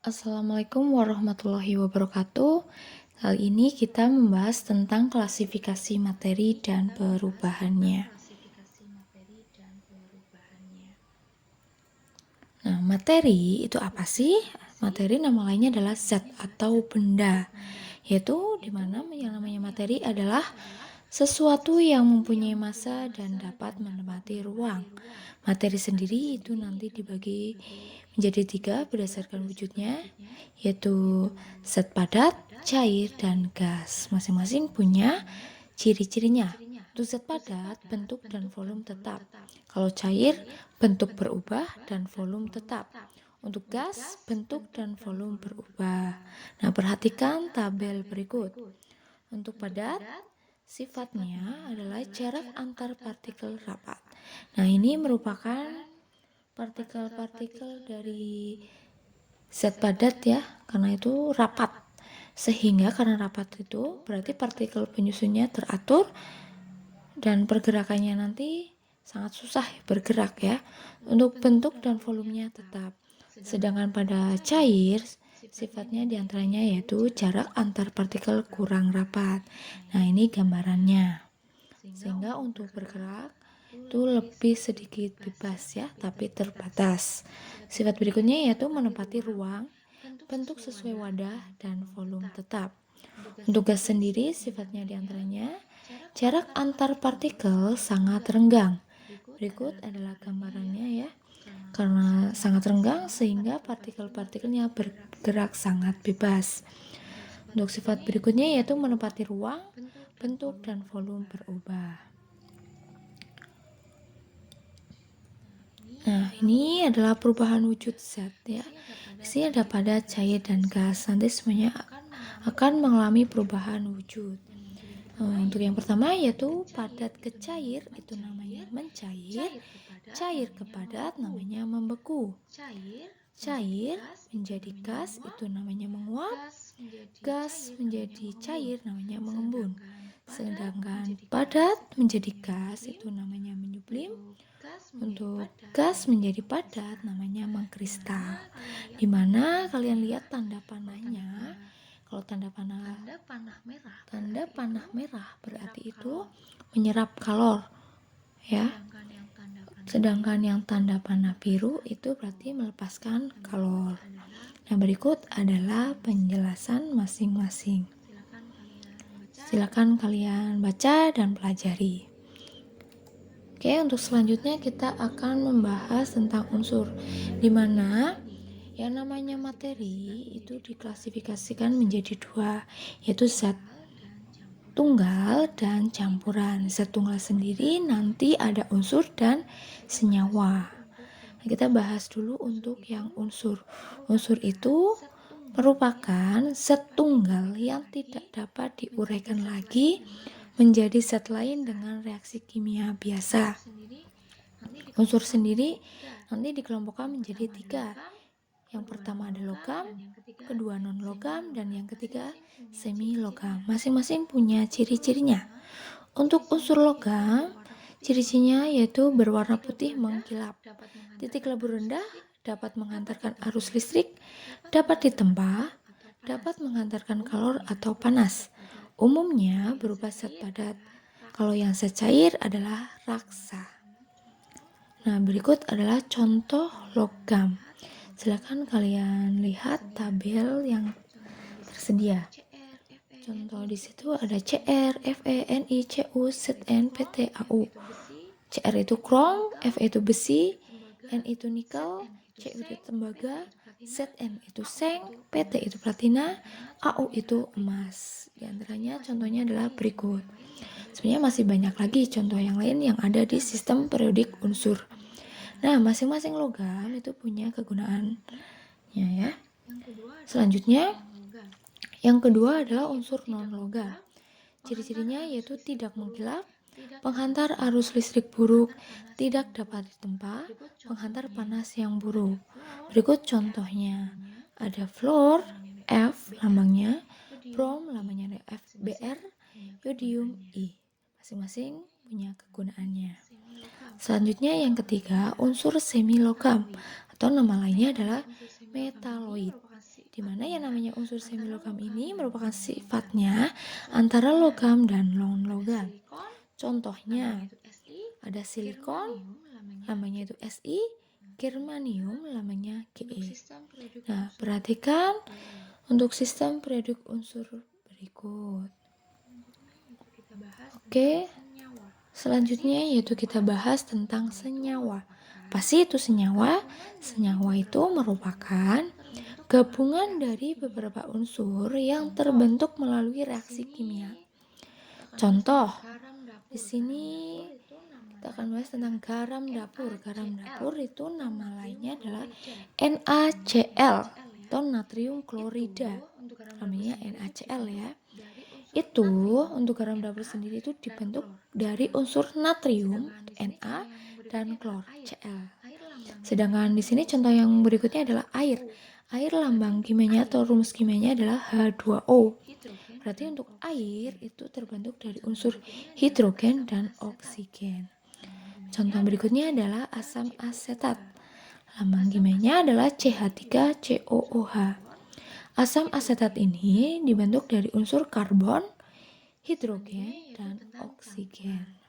Assalamualaikum warahmatullahi wabarakatuh. Kali ini kita membahas tentang klasifikasi materi dan perubahannya. Nah, materi itu apa sih? Materi nama lainnya adalah zat atau benda, yaitu di mana yang namanya materi adalah sesuatu yang mempunyai massa dan dapat menempati ruang. Materi sendiri itu nanti dibagi menjadi 3 berdasarkan wujudnya, yaitu zat padat, cair, dan gas. Masing-masing punya ciri-cirinya. Untuk zat padat, bentuk dan volume tetap. Kalau cair, bentuk berubah dan volume tetap. Untuk gas, bentuk dan volume berubah. Nah, perhatikan tabel berikut. Untuk padat, sifatnya adalah jarak antar partikel rapat. Nah, ini merupakan partikel-partikel dari zat padat ya, karena itu rapat. Sehingga karena rapat itu berarti partikel penyusunnya teratur dan pergerakannya nanti sangat susah bergerak ya. Untuk bentuk dan volumenya tetap. Sedangkan pada cair sifatnya diantaranya yaitu jarak antar partikel kurang rapat. Nah, ini gambarannya. Sehingga untuk bergerak itu lebih sedikit bebas ya, tapi terbatas. Sifat berikutnya yaitu menempati ruang, bentuk sesuai wadah, dan volume tetap. Untuk gas sendiri sifatnya diantaranya jarak antar partikel sangat renggang. Berikut adalah gambarannya ya. Karena sangat renggang sehingga partikel-partikelnya bergerak sangat bebas. Untuk sifat berikutnya yaitu menempati ruang, bentuk, dan volume berubah. Nah, ini adalah perubahan wujud zat ya. Di sini ada padat, cair, dan gas. Nanti semuanya akan mengalami perubahan wujud. Untuk yang pertama yaitu padat ke cair itu namanya mencair, cair ke padat namanya membeku. Cair menjadi gas itu namanya menguap, gas menjadi cair namanya mengembun. Sedangkan padat menjadi gas itu namanya menyublim. Untuk gas menjadi padat namanya mengkristal. Dimana kalian lihat tanda panahnya. Kalau tanda panah merah berarti itu menyerap kalor ya. Sedangkan yang tanda panah biru itu berarti melepaskan kalor. Nah, berikut adalah penjelasan masing-masing. Silakan kalian baca dan pelajari. Oke, untuk selanjutnya kita akan membahas tentang unsur, di mana yang namanya materi itu diklasifikasikan menjadi 2, yaitu zat tunggal dan campuran. Zat tunggal sendiri nanti ada unsur dan senyawa. Nah, kita bahas dulu untuk yang unsur. Unsur itu merupakan zat tunggal yang tidak dapat diuraikan lagi menjadi zat lain dengan reaksi kimia biasa. Unsur sendiri nanti dikelompokkan menjadi 3. Yang pertama ada logam, kedua non logam, dan yang ketiga semi logam. Masing-masing punya ciri-cirinya. Untuk unsur logam, ciri-cirinya yaitu berwarna putih mengkilap. Titik lebur rendah dapat menghantarkan arus listrik, dapat ditempa, dapat menghantarkan kalor atau panas. Umumnya berupa zat padat. Kalau yang zat cair adalah raksa. Nah, berikut adalah contoh logam. Silakan kalian lihat tabel yang tersedia. Contoh di situ ada Cr, Fe, Ni, Cu, Zn, Pt, Au. Cr itu krom, Fe itu besi, Ni itu nikel, Cu itu tembaga, Zn itu seng, Pt itu platina, Au itu emas. Di antaranya contohnya adalah berikut. Sebenarnya masih banyak lagi contoh yang lain yang ada di sistem periodik unsur. Nah, masing-masing logam itu punya kegunaannya ya. Selanjutnya, yang kedua adalah unsur non-logam. Ciri-cirinya yaitu tidak mengkilap, penghantar arus listrik buruk, tidak dapat ditempa, penghantar panas yang buruk. Berikut contohnya. Ada fluor, F lambangnya, brom lambangnya Br, yodium I. Masing-masing punya kegunaannya. Selanjutnya yang ketiga, unsur semi logam atau nama lainnya adalah metaloid. di mana yang namanya unsur semilogam ini merupakan sifatnya antara logam dan non-logam. Contohnya, ada silikon, lamanya itu Si, germanium, lamanya Ge. Nah, perhatikan untuk sistem periode unsur berikut. Oke, selanjutnya yaitu kita bahas tentang senyawa. Apa sih itu senyawa? Senyawa itu merupakan gabungan dari beberapa unsur yang terbentuk melalui reaksi kimia. Contoh, di sini kita akan bahas tentang garam dapur. Garam dapur itu nama lainnya adalah NaCl atau natrium klorida. Namanya NaCl ya. Itu untuk garam dapur sendiri itu dibentuk dari unsur natrium Na dan klor Cl. Sedangkan di sini contoh yang berikutnya adalah air. Air lambang kimianya atau rumus kimianya adalah H2O. Berarti untuk air itu terbentuk dari unsur hidrogen dan oksigen. Contoh berikutnya adalah asam asetat. Lambang kimianya adalah CH3COOH. Asam asetat ini dibentuk dari unsur karbon, hidrogen, dan oksigen.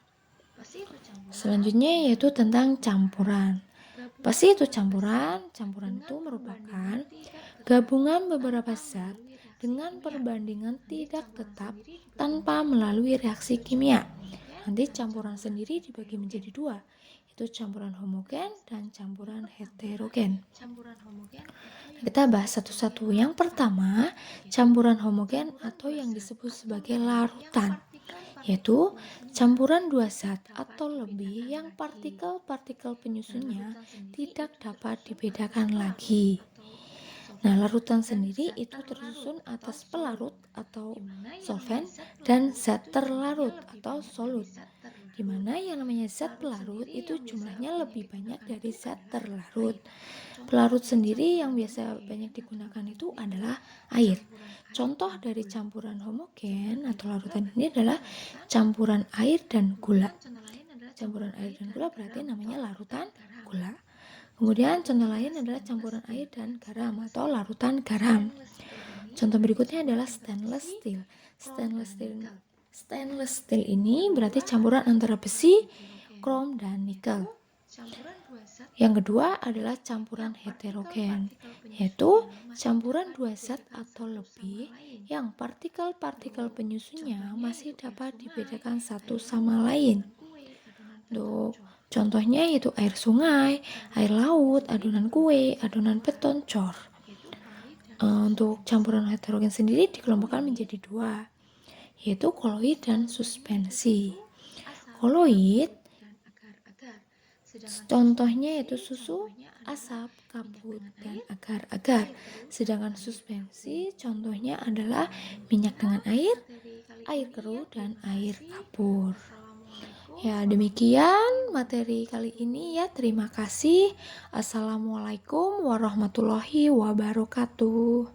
Selanjutnya yaitu tentang campuran. Apa sih itu campuran? Campuran itu merupakan gabungan beberapa zat dengan perbandingan tidak tetap tanpa melalui reaksi kimia. Nanti campuran sendiri dibagi menjadi dua, yaitu campuran homogen dan campuran heterogen. Kita bahas satu-satu. Yang pertama, campuran homogen atau yang disebut sebagai larutan, yaitu campuran dua zat atau lebih yang partikel-partikel penyusunnya tidak dapat dibedakan lagi. Nah, larutan sendiri itu tersusun atas pelarut atau solvent dan zat terlarut atau solut. Di mana yang namanya zat pelarut itu jumlahnya lebih banyak dari zat terlarut. Pelarut sendiri yang biasa banyak digunakan itu adalah air. Contoh dari campuran homogen atau larutan ini adalah campuran air dan gula. Campuran air dan gula berarti namanya larutan gula. Kemudian contoh lain adalah campuran air dan garam atau larutan garam. Contoh berikutnya adalah stainless steel. Stainless steel ini berarti campuran antara besi, krom, dan nikel. Yang kedua adalah campuran heterogen, yaitu campuran dua zat atau lebih yang partikel-partikel penyusunnya masih dapat dibedakan satu sama lain. Untuk contohnya yaitu air sungai, air laut, adonan kue, adonan beton, cor. Untuk campuran heterogen sendiri dikelompokkan menjadi dua, yaitu koloid dan suspensi. Koloid contohnya yaitu susu, asap, kabut, dan agar-agar. Sedangkan suspensi contohnya adalah minyak dengan air, air keruh, dan air kapur. Ya, demikian materi kali ini ya. Terima kasih. Assalamualaikum warahmatullahi wabarakatuh.